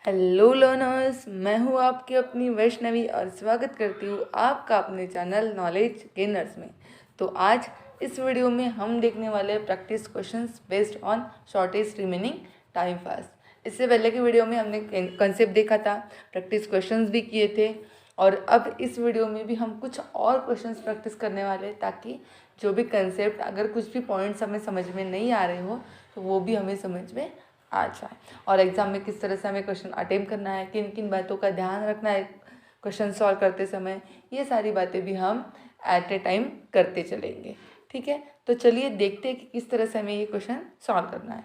Hello learners, मैं हूँ आपकी अपनी वैष्णवी और स्वागत करती हूँ आपका अपने चैनल नॉलेज गेनर्स में। तो आज इस वीडियो में हम देखने वाले practice questions based on shortest remaining time fast. इससे पहले की वीडियो में हमने कंसेप्ट देखा था, प्रैक्टिस क्वेश्चंस भी किए थे और अब इस वीडियो में भी हम कुछ और क्वेश्चंस प्रैक्टिस करने वाले हैं ताकि जो भी कंसेप्ट, अगर कुछ भी पॉइंट्स हमें समझ में नहीं आ रहे हो तो वो भी हमें समझ में आ जाए। और एग्ज़ाम में किस तरह से हमें क्वेश्चन अटेम्प्ट करना है, किन किन बातों का ध्यान रखना है क्वेश्चन सॉल्व करते समय, ये सारी बातें भी हम एट ए टाइम करते चलेंगे। ठीक है, तो चलिए देखते हैं कि किस तरह से हमें ये क्वेश्चन सॉल्व करना है।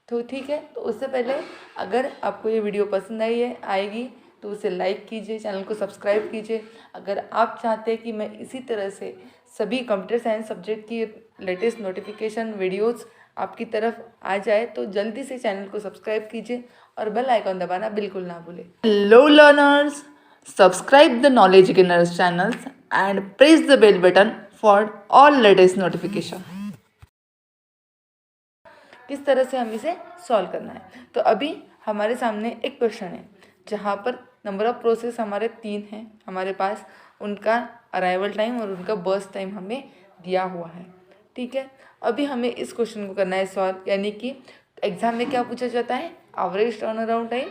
तो ठीक है, तो उससे पहले अगर आपको ये वीडियो पसंद आएगी तो उसे लाइक कीजिए, चैनल को सब्सक्राइब कीजिए। अगर आप चाहते हैं कि मैं इसी तरह से सभी कंप्यूटर साइंस सब्जेक्ट की लेटेस्ट नोटिफिकेशन वीडियोस आपकी तरफ आ जाए तो जल्दी से चैनल को सब्सक्राइब कीजिए और बेल आइकॉन दबाना बिल्कुल ना भूलें। Hello learners, subscribe the knowledge gainers channels and press the bell button for all latest notification. किस तरह से हम इसे सॉल्व करना है, तो अभी हमारे सामने एक क्वेश्चन है जहाँ पर नंबर ऑफ प्रोसेस हमारे 3 हैं हमारे पास, उनका अराइवल टाइम और उनका बर्स्ट टाइम हमें दिया हुआ है। ठीक है, अभी हमें इस क्वेश्चन को करना है सॉल्व, यानी कि एग्जाम में क्या पूछा जाता है, average turn around time,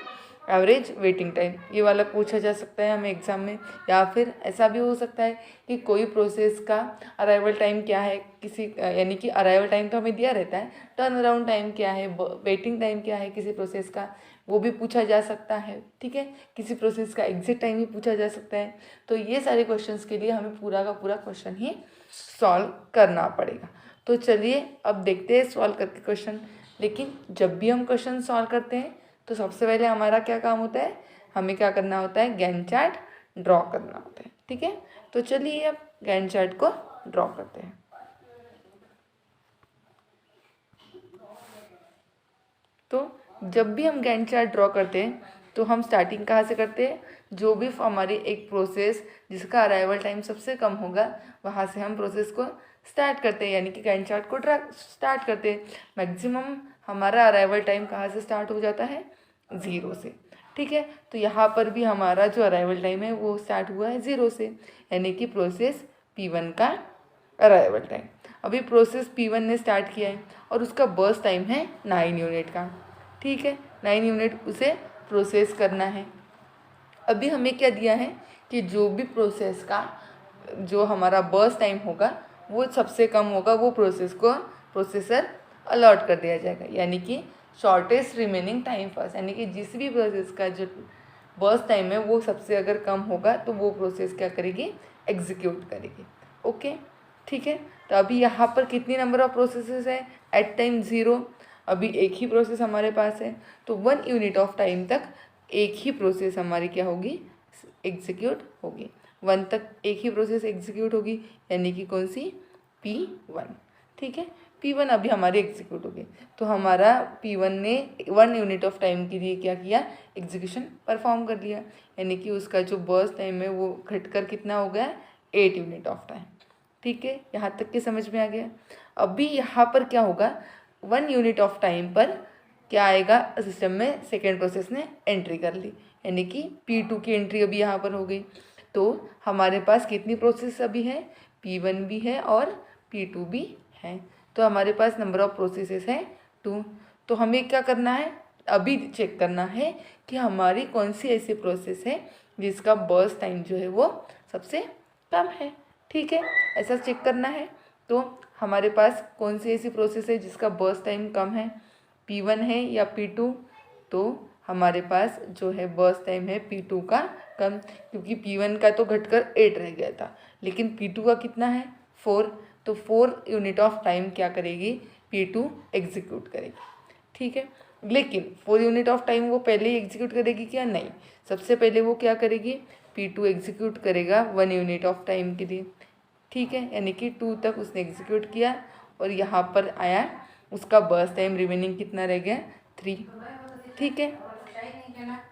average waiting time, ये वाला पूछा जा सकता है हमें एग्जाम में। या फिर ऐसा भी हो सकता है कि कोई प्रोसेस का अराइवल टाइम क्या है, किसी यानी कि अराइवल टाइम तो हमें दिया रहता है, टर्न अराउंड टाइम क्या है, वेटिंग टाइम क्या है किसी प्रोसेस का, वो भी पूछा जा सकता है। ठीक है, किसी प्रोसेस का एग्जिट टाइम भी पूछा जा सकता है। तो ये सारे क्वेश्चंस के लिए हमें पूरा का पूरा क्वेश्चन ही सॉल्व करना पड़ेगा। तो चलिए अब देखते हैं सॉल्व करके क्वेश्चन। लेकिन जब भी हम क्वेश्चन सॉल्व करते हैं तो सबसे पहले हमारा क्या काम होता है, हमें क्या करना होता है, गैंट चार्ट ड्रॉ करना होता है। ठीक है, तो चलिए अब गैंट चार्ट को ड्रॉ करते हैं। तो जब भी हम गैंट चार्ट ड्रॉ करते हैं तो हम स्टार्टिंग कहाँ से करते हैं, जो भी हमारी एक प्रोसेस जिसका अराइवल टाइम सबसे कम होगा वहाँ से हम प्रोसेस को स्टार्ट करते हैं, यानी कि गैंट चार्ट को स्टार्ट करते हैं। मैक्सिमम हमारा अराइवल टाइम कहाँ से स्टार्ट हो जाता है, 0 से। ठीक है, तो यहाँ पर भी हमारा जो अराइवल टाइम है वो स्टार्ट हुआ है 0 से, यानी कि प्रोसेस P1 का अराइवल टाइम। अभी प्रोसेस P1 ने स्टार्ट किया है और उसका बर्स्ट टाइम है 9 यूनिट का। ठीक है, 9 यूनिट उसे प्रोसेस करना है। अभी हमें क्या दिया है कि जो भी प्रोसेस का जो हमारा बर्स्ट टाइम होगा वो सबसे कम होगा, वो प्रोसेस को प्रोसेसर अलॉट कर दिया जाएगा, यानी कि शॉर्टेस्ट रिमेनिंग टाइम फर्स्ट, यानी कि जिस भी प्रोसेस का जो बर्स्ट टाइम है वो सबसे अगर कम होगा तो वो प्रोसेस क्या करेगी, एग्जीक्यूट करेगी। ओके, ठीक है, तो अभी यहाँ पर कितनी नंबर ऑफ प्रोसेसेस है, एट टाइम 0। अभी एक ही प्रोसेस हमारे पास है तो 1 यूनिट ऑफ टाइम तक एक ही प्रोसेस हमारी क्या होगी, एग्जीक्यूट होगी। 1 तक एक ही प्रोसेस एग्जीक्यूट होगी, यानी कि कौन सी, P1। ठीक है, P1 अभी हमारी एग्जीक्यूट होगी, तो हमारा P1 ने 1 यूनिट ऑफ टाइम के लिए क्या किया, एग्जीक्यूशन परफॉर्म कर लिया, यानी कि उसका जो बर्स्ट टाइम है वो घटकर कितना हो गया, 8 यूनिट ऑफ टाइम। ठीक है, यहाँ तक के समझ में आ गया। अभी यहाँ पर क्या होगा, 1 यूनिट ऑफ टाइम पर क्या आएगा सिस्टम में, सेकेंड प्रोसेस ने एंट्री कर ली, यानी कि P2 की एंट्री अभी यहाँ पर हो गई। तो हमारे पास कितनी प्रोसेस अभी है, P1 भी है और P2 भी है, तो हमारे पास नंबर ऑफ प्रोसेसेस है 2। तो हमें क्या करना है, अभी चेक करना है कि हमारी कौन सी ऐसी प्रोसेस है जिसका बर्स्ट टाइम जो है वो सबसे कम है। ठीक है, ऐसा चेक करना है। तो हमारे पास कौन सी ऐसी प्रोसेस है जिसका बर्स्ट टाइम कम है, P1 है या P2, तो हमारे पास जो है बर्स्ट टाइम है P2 का कम, क्योंकि P1 का तो घटकर 8 रह गया था, लेकिन P2 का कितना है, 4, तो 4 यूनिट ऑफ टाइम क्या करेगी, P2 एग्जीक्यूट करेगी। ठीक है, लेकिन 4 यूनिट ऑफ टाइम वो पहले ही एग्जीक्यूट करेगी क्या, नहीं, सबसे पहले वो क्या करेगी, P2 एग्जीक्यूट करेगा 1 यूनिट ऑफ टाइम के लिए। ठीक है, यानी कि 2 तक उसने एग्जीक्यूट किया और यहाँ पर आया उसका बर्स्ट टाइम रिमेनिंग कितना रह गया, 3। ठीक है,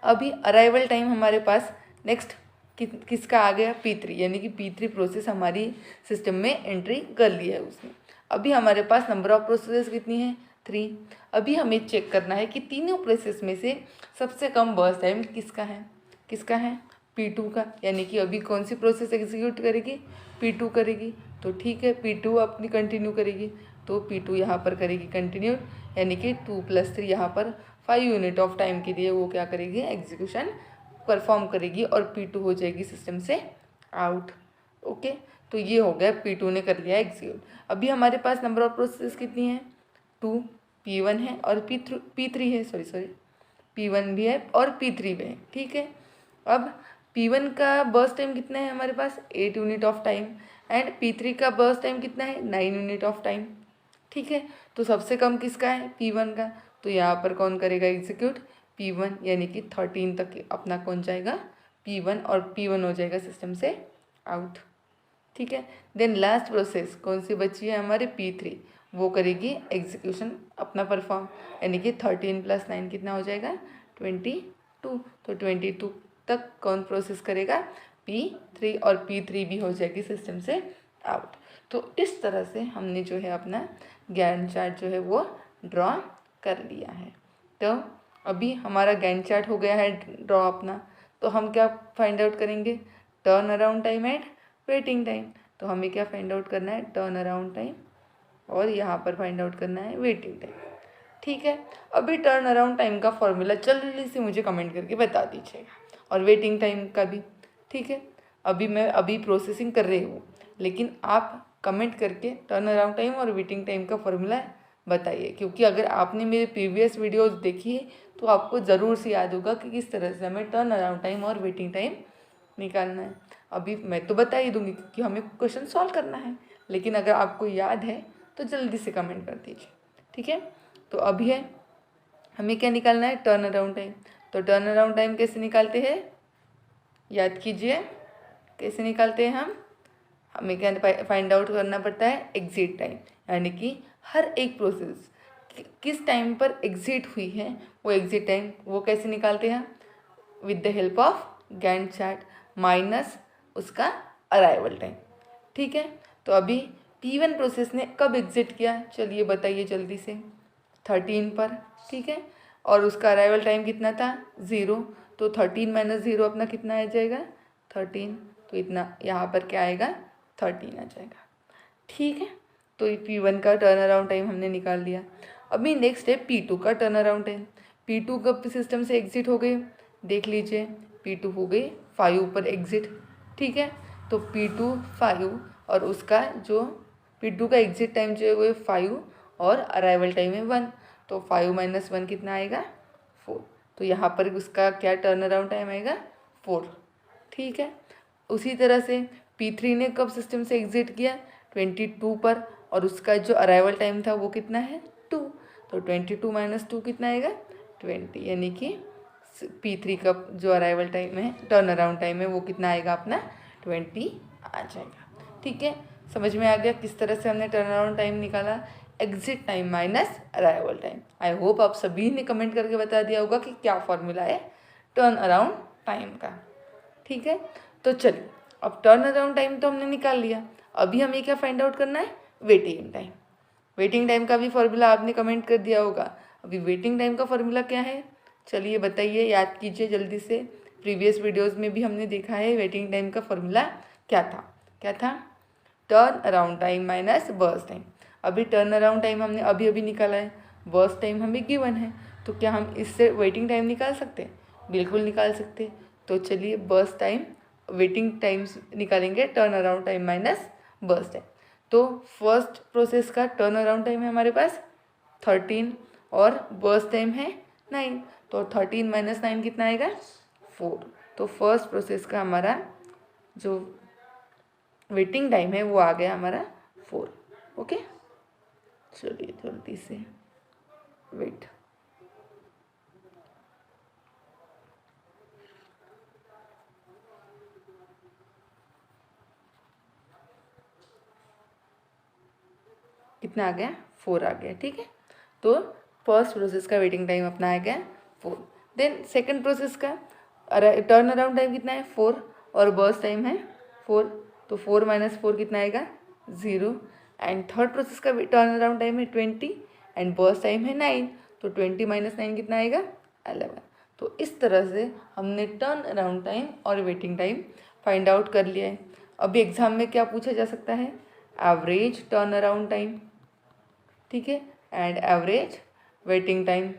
अभी अराइवल टाइम हमारे पास नेक्स्ट किसका आ गया, P3, यानी कि P3 प्रोसेस हमारी सिस्टम में एंट्री कर ली है उसने। अभी हमारे पास नंबर ऑफ प्रोसेसेस कितनी है, 3। अभी हमें चेक करना है कि तीनों प्रोसेस में से सबसे कम बर्स्ट टाइम किसका है P2 का, यानी कि अभी कौन सी प्रोसेस एग्जीक्यूट करेगी, P2 करेगी। तो ठीक है, P2 अपनी कंटिन्यू करेगी, तो P2 यहाँ पर करेगी कंटिन्यू, यानी कि 2 + 3 यहाँ पर 5 यूनिट ऑफ टाइम के लिए वो क्या करेगी, एग्जीक्यूशन परफॉर्म करेगी और P2 हो जाएगी सिस्टम से आउट। ओके, तो ये हो गया, P2 ने कर लिया एग्जीक्यूट। अभी हमारे पास नंबर ऑफ प्रोसेस कितनी है, 2, P1 है और P3 है, सॉरी P1 भी है और P3 भी है। ठीक है, अब P1 का बर्स्ट टाइम कितना है हमारे पास, 8 unit of time, and P3 का बर्स्ट टाइम कितना है, 9 यूनिट ऑफ टाइम। ठीक है, तो सबसे कम किसका है, P1 का। तो यहाँ पर कौन करेगा एग्जीक्यूट, P1, यानी कि 13 तक अपना कौन जाएगा, P1, और P1 हो जाएगा सिस्टम से आउट। ठीक है, देन लास्ट प्रोसेस कौन सी बची है हमारे, P3, वो करेगी एग्जीक्यूशन अपना परफॉर्म, यानी कि 13 + 9 कितना हो जाएगा, 22। तो 22 तक कौन प्रोसेस करेगा, P3, और P3 भी हो जाएगी सिस्टम से आउट। तो इस तरह से हमने जो है अपना गैंट चार्ट जो है वो ड्रॉ कर लिया है। तो अभी हमारा गैंट चार्ट हो गया है ड्रॉ अपना, तो हम क्या फाइंड आउट करेंगे, turn around time and waiting time. तो हमें क्या फाइंड आउट करना है, टर्न अराउंड टाइम, और यहाँ पर फाइंड आउट करना है वेटिंग टाइम। ठीक है, अभी टर्न अराउंड टाइम का फॉर्मूला जल्दी से मुझे कमेंट करके बता दीजिएगा, और वेटिंग टाइम का भी। ठीक है, मैं प्रोसेसिंग कर रही हूँ, लेकिन आप कमेंट करके टर्न अराउंड टाइम और वेटिंग टाइम का फॉर्मूला बताइए, क्योंकि अगर आपने मेरे प्रीवियस वीडियोस देखी है तो आपको ज़रूर से याद होगा कि किस तरह से हमें टर्न अराउंड टाइम और वेटिंग टाइम निकालना है। अभी मैं तो बता ही दूंगी क्योंकि हमें क्वेश्चन सॉल्व करना है, लेकिन अगर आपको याद है तो जल्दी से कमेंट कर दीजिए। ठीक है, तो अभी है हमें क्या निकालना है, टर्न अराउंड टाइम। तो टर्न अराउंड टाइम कैसे निकालते हैं, याद कीजिए, कैसे निकालते हैं हमें क्या फाइंड आउट करना पड़ता है, एग्जिट टाइम, यानी कि हर एक प्रोसेस किस टाइम पर एग्जिट हुई है वो एग्जिट टाइम, वो कैसे निकालते हैं, with the help of Gantt chart minus उसका अराइवल टाइम। ठीक है, तो अभी P1 प्रोसेस ने कब एग्जिट किया, चलिए बताइए जल्दी से, 13 पर। ठीक है, और उसका अराइवल टाइम कितना था, 0, तो 13 - 0 अपना कितना आ जाएगा, 13, तो इतना यहाँ पर क्या आएगा, 13 आ जाएगा। ठीक है, तो P1 का टर्न अराउंड टाइम हमने निकाल लिया। अभी नेक्स्ट है P2 का टर्न अराउंड टाइम। P2 कब सिस्टम से एग्जिट हो गई, देख लीजिए, P2 हो गई 5 पर एग्जिट। ठीक है, तो P2 5, और उसका जो P2 का एग्जिट टाइम जो है वो 5 और अराइवल टाइम है 1, तो 5 - 1 कितना आएगा, 4। तो यहाँ पर उसका क्या टर्न अराउंड टाइम आएगा, 4। ठीक है, उसी तरह से P3 ने कब सिस्टम से एग्जिट किया, 22 पर, और उसका जो अराइवल टाइम था वो कितना है, 2, तो 22 - 2 कितना आएगा, 20, यानी कि P3 का जो अराइवल टाइम है, टर्न अराउंड टाइम है, वो कितना आएगा अपना, 20 आ जाएगा। ठीक है, समझ में आ गया किस तरह से हमने टर्न अराउंड टाइम निकाला, exit time minus arrival time. I hope आप सभी ने कमेंट करके बता दिया होगा कि क्या फॉर्मूला है टर्न अराउंड टाइम का। ठीक है, तो चलिए, अब टर्न अराउंड टाइम तो हमने निकाल लिया, अभी हमें क्या फाइंड आउट करना है, वेटिंग टाइम। वेटिंग टाइम का भी फॉर्मूला आपने कमेंट कर दिया होगा। अभी वेटिंग टाइम का फॉर्मूला क्या है, चलिए बताइए, याद कीजिए जल्दी से, प्रीवियस वीडियोस में भी हमने देखा है वेटिंग टाइम का फॉर्मूला क्या था, turn around time minus burst time. अभी टर्न अराउंड टाइम हमने अभी निकाला है, बर्स्ट टाइम हमें गिवन है, तो क्या हम इससे वेटिंग टाइम निकाल सकते हैं, बिल्कुल निकाल सकते हैं। तो चलिए बर्स्ट टाइम वेटिंग टाइम्स निकालेंगे, turn around time minus burst time. तो फर्स्ट प्रोसेस का टर्न अराउंड टाइम है हमारे पास 13 और बर्स्ट टाइम है 9, तो 13 - 9 कितना आएगा, 4। तो फर्स्ट प्रोसेस का हमारा जो वेटिंग टाइम है वो आ गया हमारा 4। ओके, चलिए जल्दी से वेट, कितना आ गया, 4 आ गया। ठीक है, तो फर्स्ट प्रोसेस का वेटिंग टाइम अपना आ गया 4। देन सेकंड प्रोसेस का टर्न अराउंड टाइम कितना है, 4, और बर्स्ट टाइम है 4, तो 4 - 4 कितना आएगा, 0। एंड थर्ड प्रोसेस का टर्न अराउंड टाइम है 20, एंड बर्स्ट टाइम है 9, तो 20 माइनस 9 कितना आएगा 11। तो इस तरह से हमने टर्न अराउंड टाइम और वेटिंग टाइम फाइंड आउट कर लिया है। अभी एग्जाम में क्या पूछा जा सकता है, एवरेज टर्न अराउंड टाइम, ठीक है, एंड एवरेज वेटिंग टाइम,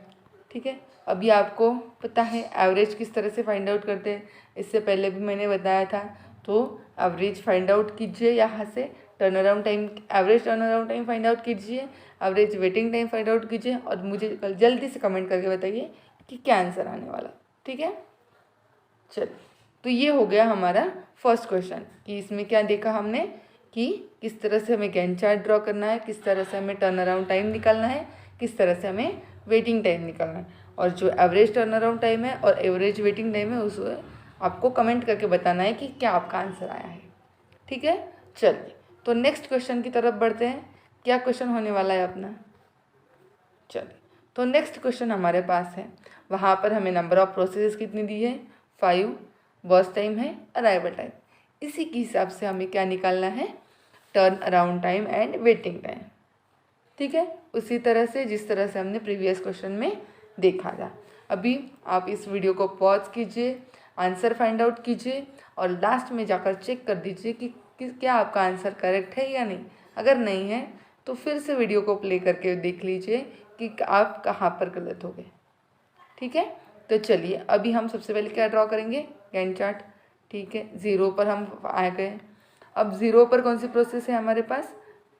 ठीक है। अभी आपको पता है एवरेज किस तरह से फाइंड आउट करते हैं, इससे पहले भी मैंने बताया था। तो एवरेज फाइंड आउट कीजिए, यहाँ से turn around time, average turn around time find out कीजिए, average waiting time find out कीजिए, और मुझे कल जल्दी से कमेंट करके बताइए कि क्या आंसर आने वाला, ठीक है। चलो, तो ये हो गया हमारा फर्स्ट क्वेश्चन कि इसमें क्या देखा हमने कि किस तरह से हमें गैंट चार्ट ड्रॉ करना है, किस तरह से हमें टर्न अराउंड टाइम निकालना है, किस तरह से हमें वेटिंग टाइम निकालना है, और जो एवरेज टर्न अराउंड टाइम है और एवरेज वेटिंग टाइम है उस आपको कमेंट करके बताना है कि क्या आपका आंसर आया है, ठीक है। चलिए, तो नेक्स्ट क्वेश्चन की तरफ बढ़ते हैं। क्या क्वेश्चन होने वाला है अपना, चलिए, तो नेक्स्ट क्वेश्चन हमारे पास है, वहाँ पर हमें नंबर ऑफ प्रोसेस कितनी दी है 5, बर्स्ट टाइम है, अराइवल टाइम। इसी के हिसाब से हमें क्या निकालना है, turn around time and waiting time, ठीक है। उसी तरह से जिस तरह से हमने प्रीवियस क्वेश्चन में देखा था। अभी आप इस वीडियो को पॉज कीजिए, आंसर फाइंड आउट कीजिए और लास्ट में जाकर चेक कर दीजिए कि क्या आपका आंसर करेक्ट है या नहीं। अगर नहीं है तो फिर से वीडियो को प्ले करके देख लीजिए कि आप कहाँ पर गलत हो गए, ठीक है। तो चलिए, अभी हम सबसे पहले क्या ड्रॉ करेंगे, गैंट चार्ट, ठीक है। 0 पर हम आ गए। अब 0 पर कौन सी प्रोसेस है हमारे पास,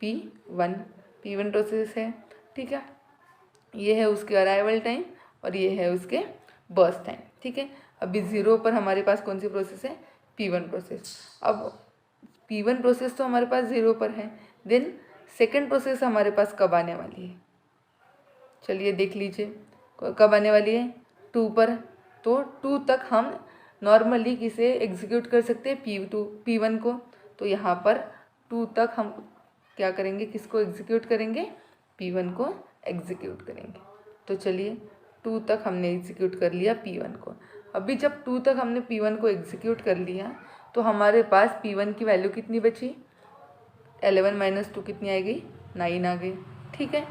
P1 प्रोसेस है, ठीक है। ये है उसके अराइवल टाइम और ये है उसके बर्स्ट टाइम, ठीक है। अभी 0 पर हमारे पास कौन सी प्रोसेस है, P1 प्रोसेस। अब P1 प्रोसेस तो हमारे पास 0 पर है, देन सेकेंड प्रोसेस हमारे पास कब आने वाली है, चलिए देख लीजिए कब आने वाली है, 2 पर। तो 2 तक हम नॉर्मली किसे एग्जीक्यूट कर सकते हैं, P1 को। तो यहाँ पर 2 तक हम क्या करेंगे, किसको एग्जीक्यूट करेंगे, P1 को एग्जीक्यूट करेंगे। तो चलिए, 2 तक हमने एग्जीक्यूट कर लिया P1 को। अभी जब 2 तक हमने P1 को एग्जीक्यूट कर लिया तो हमारे पास P1 की वैल्यू कितनी बची, 11 माइनस 2 कितनी आ गई, 9 आ गई, ठीक है।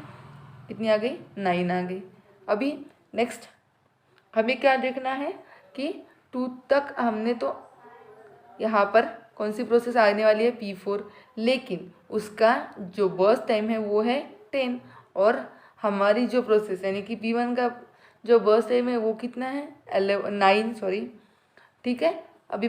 कितनी आ गई, 9 आ गई। अभी नेक्स्ट हमें क्या देखना है कि 2 तक हमने तो यहाँ पर कौन सी प्रोसेस आने वाली है, P4, लेकिन उसका जो बर्स्ट टाइम है वो है 10, और हमारी जो प्रोसेस यानी कि P1 का जो बर्स्ट टाइम है वो कितना है, 9 सॉरी, ठीक है। अभी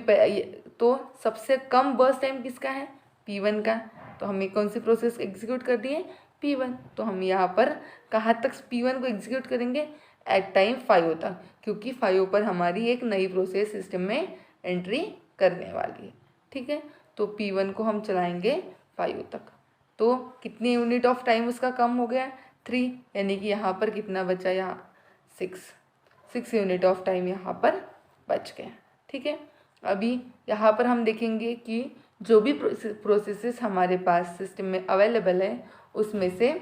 तो सबसे कम बर्स्ट टाइम किसका है, P1 का। तो हमें कौन सी प्रोसेस एग्जीक्यूट करनी है, P1। तो हम यहाँ पर कहाँ तक P1 को एग्जीक्यूट करेंगे, एट टाइम 5 तक, क्योंकि 5 पर हमारी एक नई प्रोसेस सिस्टम में एंट्री करने वाली है, ठीक है। तो P1 को हम चलाएंगे 5 तक। तो कितनी यूनिट ऑफ टाइम उसका कम हो गया, 3, यानी कि यहाँ पर कितना बचा, यहाँ 6 यूनिट ऑफ टाइम यहाँ पर बच गया, ठीक है। अभी यहाँ पर हम देखेंगे कि जो भी प्रोसेसेस हमारे पास सिस्टम में अवेलेबल है उसमें से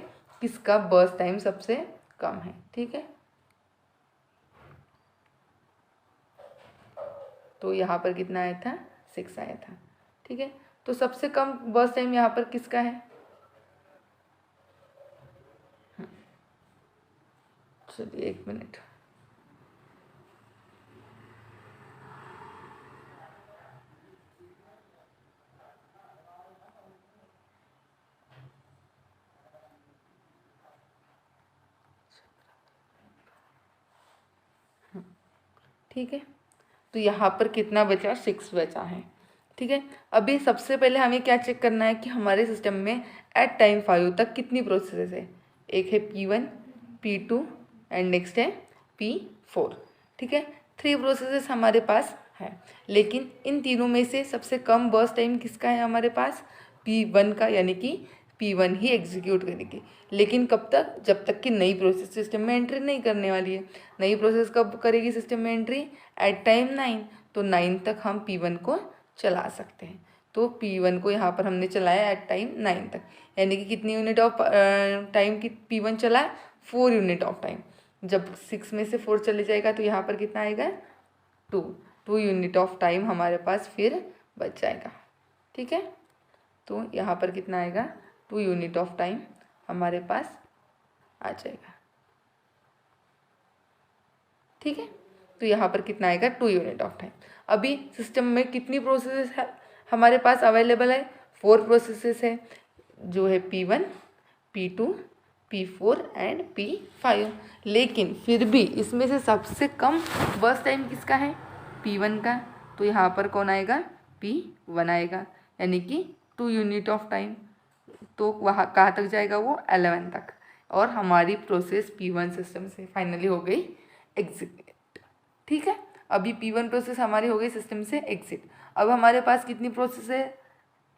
किसका बर्स्ट टाइम सबसे कम है, ठीक है। तो यहाँ पर कितना आया था, 6 आया था, ठीक है। तो सबसे कम बर्स्ट टाइम यहाँ पर किसका है, चलिए 1 मिनट, ठीक है। तो यहाँ पर कितना बचा, 6 बचा है, ठीक है। अभी सबसे पहले हमें क्या चेक करना है कि हमारे सिस्टम में एट टाइम 5 तक कितनी प्रोसेस है। एक है P1, P2 एंड नेक्स्ट है P4, ठीक है। 3 प्रोसेसेस हमारे पास है, लेकिन इन तीनों में से सबसे कम बर्स्ट टाइम किसका है हमारे पास, P1 का, यानी कि P1 ही एग्जीक्यूट करेगी। लेकिन कब तक, जब तक कि नई प्रोसेस सिस्टम में एंट्री नहीं करने वाली है। नई प्रोसेस कब करेगी सिस्टम में एंट्री, एट टाइम 9। तो 9 तक हम P1 को चला सकते हैं। तो P1 को यहाँ पर हमने चलाया एट टाइम 9 तक, यानी कि कितनी यूनिट ऑफ टाइम की P1 चला, 4 यूनिट ऑफ टाइम। जब 6 में से 4 चले जाएगा तो यहाँ पर कितना आएगा, 2 यूनिट ऑफ टाइम हमारे पास फिर बच जाएगा, ठीक है। तो यहाँ पर कितना आएगा, 2 यूनिट ऑफ टाइम हमारे पास आ जाएगा। ठीक है, तो यहाँ पर कितना आएगा 2 यूनिट ऑफ टाइम। अभी सिस्टम में कितनी प्रोसेसेस है हमारे पास अवेलेबल है, 4 प्रोसेसेस है, जो है P1, P2, P4 and P5। लेकिन फिर भी इसमें से सबसे कम बर्स्ट टाइम किसका है, P1 का। तो यहाँ पर कौन आएगा, P1 आएगा, यानी कि 2 यूनिट ऑफ टाइम। तो वहाँ कहाँ तक जाएगा वो, 11 तक। और हमारी प्रोसेस P1 सिस्टम से फाइनली हो गई एग्जिट। ठीक है, अभी P1 प्रोसेस हमारी हो गई सिस्टम से एग्जिट। अब हमारे पास कितनी प्रोसेस है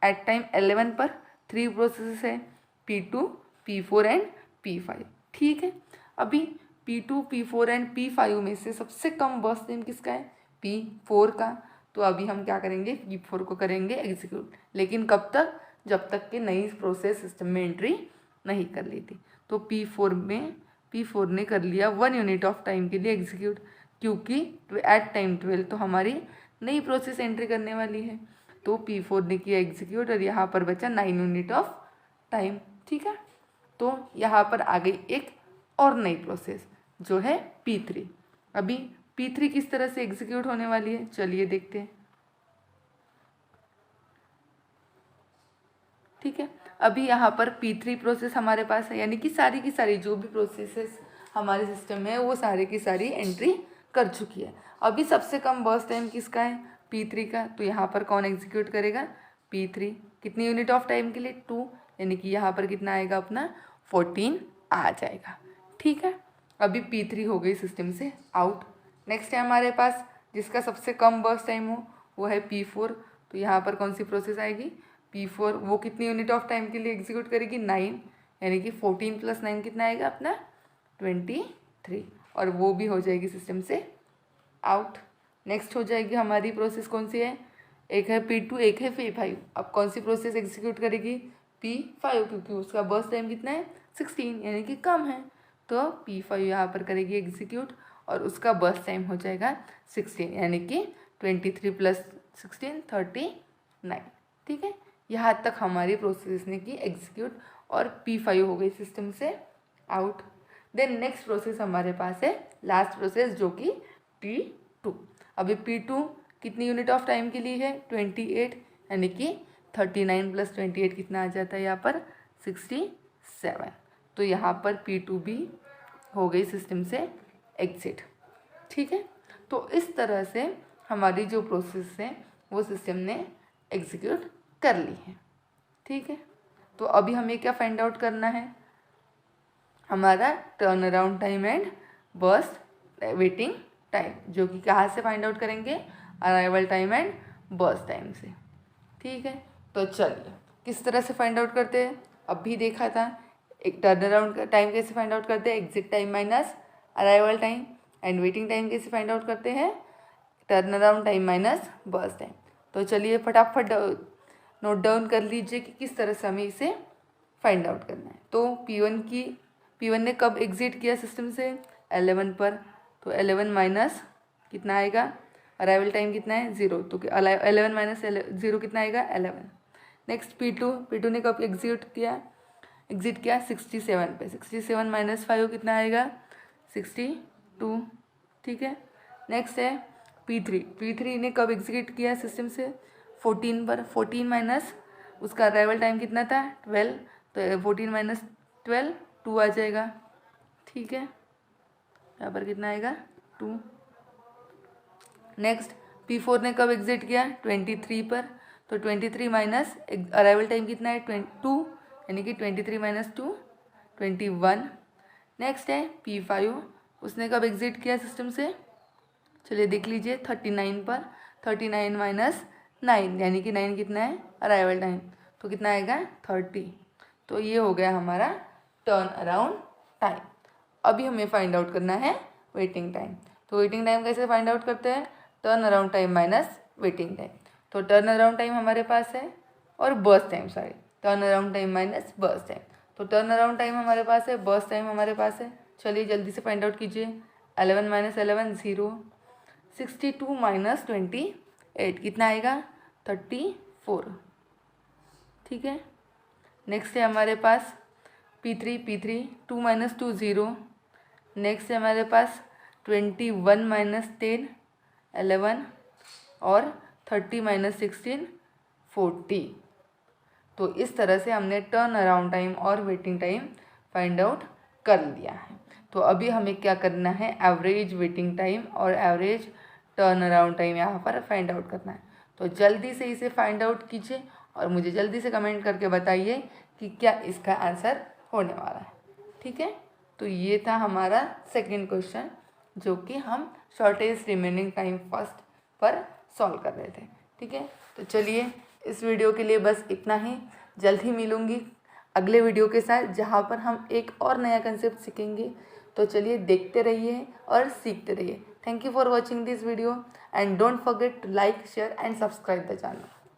एट टाइम 11 पर, 3 प्रोसेस है, P2, P4 एंड P5। ठीक है, अभी P2, P4 एंड P5 में से सबसे कम बर्स्ट टाइम किसका है, P4 का। तो अभी हम क्या करेंगे, P4 को करेंगे एग्जीक्यूट, लेकिन कब तक, जब तक कि नई प्रोसेस सिस्टम में एंट्री नहीं कर ली थी। तो P4 ने कर लिया 1 यूनिट ऑफ टाइम के लिए एग्जीक्यूट, क्योंकि एट टाइम 12 तो हमारी नई प्रोसेस एंट्री करने वाली है। तो P4 ने किया एग्जीक्यूट और यहाँ पर बचा 9 यूनिट ऑफ टाइम। ठीक है, तो यहाँ पर आ गई एक और नई प्रोसेस जो है P3। अभी P3 किस तरह से एग्जीक्यूट होने वाली है, चलिए देखते हैं। ठीक है, अभी यहाँ पर P3 प्रोसेस हमारे पास है, यानी कि सारी की सारी जो भी प्रोसेसेस हमारे सिस्टम में है वो सारी की सारी एंट्री कर चुकी है। अभी सबसे कम बर्स्ट टाइम किसका है, P3 का। तो यहाँ पर कौन एग्जीक्यूट करेगा, P3। कितनी यूनिट ऑफ टाइम के लिए, 2, यानी कि यहाँ पर कितना आएगा अपना 14 आ जाएगा। ठीक है, अभी P3 हो गई सिस्टम से आउट। नेक्स्ट है हमारे पास जिसका सबसे कम बर्स्ट टाइम हो, वो है P4। तो यहाँ पर कौन सी प्रोसेस आएगी, P4। वो कितनी यूनिट ऑफ टाइम के लिए एग्जीक्यूट करेगी, 9, यानी कि 14 + 9 कितना आएगा अपना 23, और वो भी हो जाएगी सिस्टम से आउट। नेक्स्ट हो जाएगी हमारी प्रोसेस कौन सी है, एक है P2, एक है P5। अब कौन सी प्रोसेस एग्जीक्यूट करेगी, P5, क्योंकि उसका बर्स्ट टाइम कितना है 16, यानी कि कम है। तो P5 यहाँ पर करेगी एग्जीक्यूट और उसका बर्स्ट टाइम हो जाएगा 16, यानी कि 23 + 16 39। ठीक है, यहाँ तक हमारी प्रोसेस ने की एग्जीक्यूट और P5 हो गई सिस्टम से आउट। देन नेक्स्ट प्रोसेस हमारे पास है लास्ट प्रोसेस जो कि P2। अभी P2 कितनी यूनिट ऑफ टाइम के लिए है, 28, यानी कि 39 + 28 कितना आ जाता है यहाँ पर 67। तो यहाँ पर P2 भी हो गई सिस्टम से एग्जिट। ठीक है, तो इस तरह से हमारी जो प्रोसेस है वो सिस्टम ने एग्जीक्यूट कर ली है। ठीक है, तो अभी हमें क्या फाइंड आउट करना है, हमारा turn around time and burst waiting time, जो कि कहाँ से फाइंड आउट करेंगे, arrival time and burst time से। ठीक है, तो चलिए किस तरह से फाइंड आउट करते हैं, अभी देखा था। एक टर्न अराउंड का टाइम कैसे फाइंड आउट करते हैं, exit time minus arrival time, and waiting time कैसे फाइंड आउट करते हैं, turn around time minus burst time. तो चलिए फटाफट नोट डाउन कर लीजिए कि किस तरह से हमें इसे फाइंड आउट करना है। तो P1 ने कब एग्जिट किया सिस्टम से, 11 पर। तो 11 माइनस कितना आएगा, अराइवल टाइम कितना है 0, तो 11 माइनस 0 कितना आएगा 11। नेक्स्ट P2 ने कब एग्जिट किया 67 पे। 67 माइनस 5 कितना आएगा 62। ठीक है, नेक्स्ट है P3 ने कब एग्जिट किया सिस्टम से, 14 पर। 14 माइनस उसका अराइवल टाइम कितना था 12, तो 14 माइनस 12 2 आ जाएगा। ठीक है, यहाँ पर कितना आएगा 2। नेक्स्ट P4 ने कब एग्जिट किया 23 पर। तो 23 माइनस अराइवल टाइम कितना है 2, यानी कि 23 माइनस 2 21। नेक्स्ट है P5, उसने कब एग्जिट किया सिस्टम से, चलिए देख लीजिए 39 पर। 39 माइनस 9, यानी कि 9 कितना है अराइवल टाइम, तो कितना आएगा 30। तो ये हो गया हमारा टर्न अराउंड टाइम। अभी हमें फाइंड आउट करना है वेटिंग टाइम। तो वेटिंग टाइम कैसे फाइंड आउट करते हैं, turn around time minus waiting time. तो टर्न अराउंड टाइम हमारे पास है और burst time, sorry turn around time minus burst time. तो टर्न अराउंड टाइम हमारे पास है, बर्स्ट टाइम हमारे पास है। चलिए जल्दी से फाइंड आउट कीजिए। 11 माइनस 11 0, 62 माइनस 28 कितना आएगा 34। ठीक है, नेक्स्ट है हमारे पास P3 2 - 2 0। नेक्स्ट है हमारे पास 21 - 10 11 और 30 - 16 40। तो इस तरह से हमने टर्न अराउंड टाइम और वेटिंग टाइम फाइंड आउट कर लिया है। तो अभी हमें क्या करना है, एवरेज वेटिंग टाइम और एवरेज टर्न अराउंड टाइम यहाँ पर फाइंड आउट करना है। तो जल्दी से इसे फाइंड आउट कीजिए और मुझे जल्दी से कमेंट करके बताइए कि क्या इसका आंसर होने वाला है। ठीक है, तो ये था हमारा सेकंड क्वेश्चन जो कि हम शॉर्टेज रिमेनिंग टाइम फर्स्ट पर सॉल्व कर रहे थे। ठीक है, तो चलिए इस वीडियो के लिए बस इतना ही। जल्द ही मिलूँगी अगले वीडियो के साथ जहाँ पर हम एक और नया कंसेप्ट सीखेंगे। तो चलिए देखते रहिए और सीखते रहिए। Thank you for watching this video and don't forget to like, share and subscribe the channel.